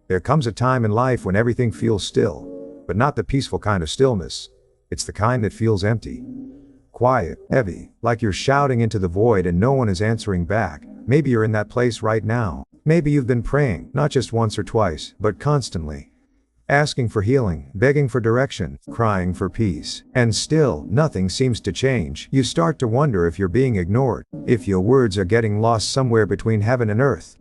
There comes a time in life when everything feels still, but not the peaceful kind of stillness. It's the kind that feels empty, quiet, heavy, like you're shouting into the void and no one is answering back. Maybe you're in that place right now. Maybe you've been praying, not just once or twice, but constantly. Asking for healing, begging for direction, crying for peace. And still, nothing seems to change. You start to wonder if you're being ignored, if your words are getting lost somewhere between heaven and earth.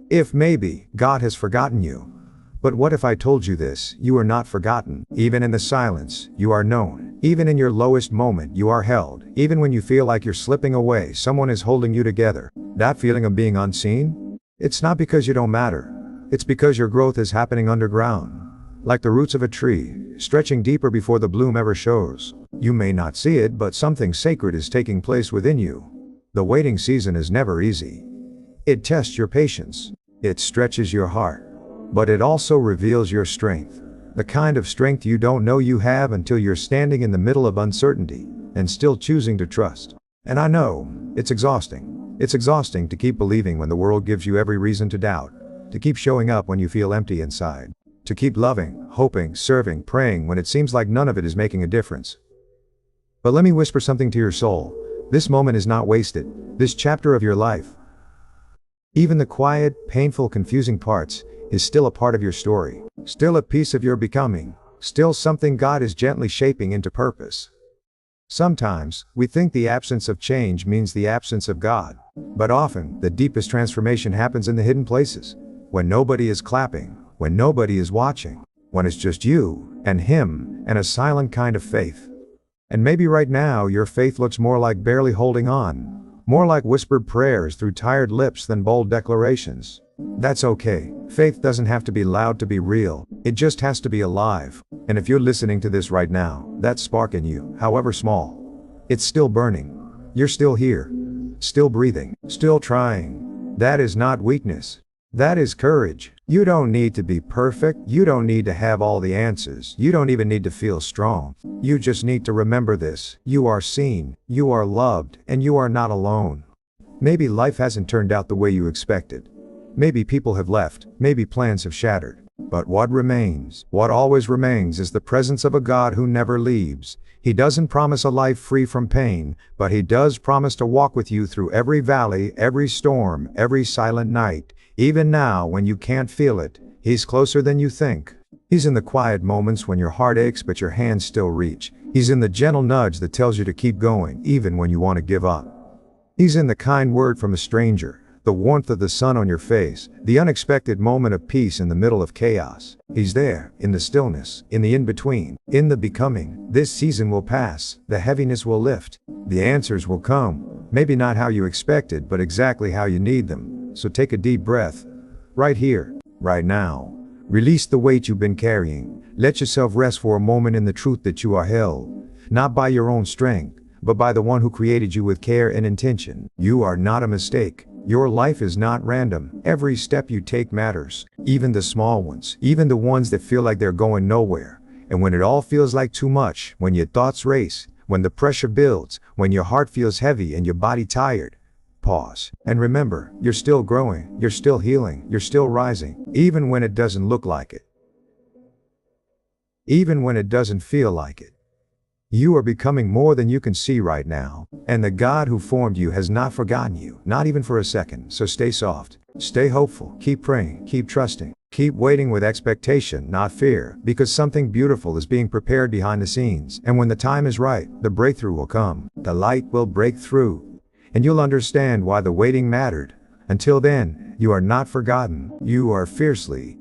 If maybe God has forgotten you. But what if I told you this? You are not forgotten. Even in the silence, you are known. Even in your lowest moment, you are held. Even when you feel like you're slipping away, someone is holding you together. That feeling of being unseen? It's not because you don't matter. It's because your growth is happening underground. Like the roots of a tree, stretching deeper before the bloom ever shows. You may not see it, but something sacred is taking place within you. The waiting season is never easy. It tests your patience. It stretches your heart. But it also reveals your strength. The kind of strength you don't know you have until you're standing in the middle of uncertainty and still choosing to trust. And I know, it's exhausting. It's exhausting to keep believing when the world gives you every reason to doubt. To keep showing up when you feel empty inside. To keep loving, hoping, serving, praying when it seems like none of it is making a difference. But let me whisper something to your soul. This moment is not wasted. This chapter of your life, even the quiet, painful, confusing parts, is still a part of your story. Still a piece of your becoming. Still something God is gently shaping into purpose. Sometimes, we think the absence of change means the absence of God. But often, the deepest transformation happens in the hidden places. When nobody is clapping. When nobody is watching. When it's just you, and Him, and a silent kind of faith. And maybe right now, your faith looks more like barely holding on. More like whispered prayers through tired lips than bold declarations. That's okay. Faith doesn't have to be loud to be real. It just has to be alive. And if you're listening to this right now, that spark in you, however small, it's still burning. You're still here. Still breathing. Still trying. That is not weakness. That is courage. You don't need to be perfect. You don't need to have all the answers. You don't even need to feel strong. You just need to remember this. You are seen. You are loved. And you are not alone. Maybe life hasn't turned out the way you expected. Maybe people have left. Maybe plans have shattered. But what remains, what always remains, is the presence of a God who never leaves. He doesn't promise a life free from pain, but He does promise to walk with you through every valley, every storm, every silent night. Even now when you can't feel it, He's closer than you think. He's in the quiet moments when your heart aches but your hands still reach. He's in the gentle nudge that tells you to keep going, even when you want to give up. He's in the kind word from a stranger, the warmth of the sun on your face, the unexpected moment of peace in the middle of chaos. He's there, in the stillness, in the in-between, in the becoming. This season will pass, the heaviness will lift, the answers will come. Maybe not how you expected, but exactly how you need them. So take a deep breath. Right here, right now. Release the weight you've been carrying. Let yourself rest for a moment in the truth that you are held, not by your own strength, but by the one who created you with care and intention. You are not a mistake. Your life is not random. Every step you take matters. Even the small ones. Even the ones that feel like they're going nowhere. And when it all feels like too much, when your thoughts race, when the pressure builds, when your heart feels heavy and your body tired, pause. And remember, you're still growing, you're still healing, you're still rising, even when it doesn't look like it. Even when it doesn't feel like it. You are becoming more than you can see right now. And the God who formed you has not forgotten you, not even for a second. So stay soft, stay hopeful, keep praying, keep trusting, keep waiting with expectation, not fear, because something beautiful is being prepared behind the scenes. And when the time is right, the breakthrough will come. The light will break through. And you'll understand why the waiting mattered. Until then, you are not forgotten. You are fiercely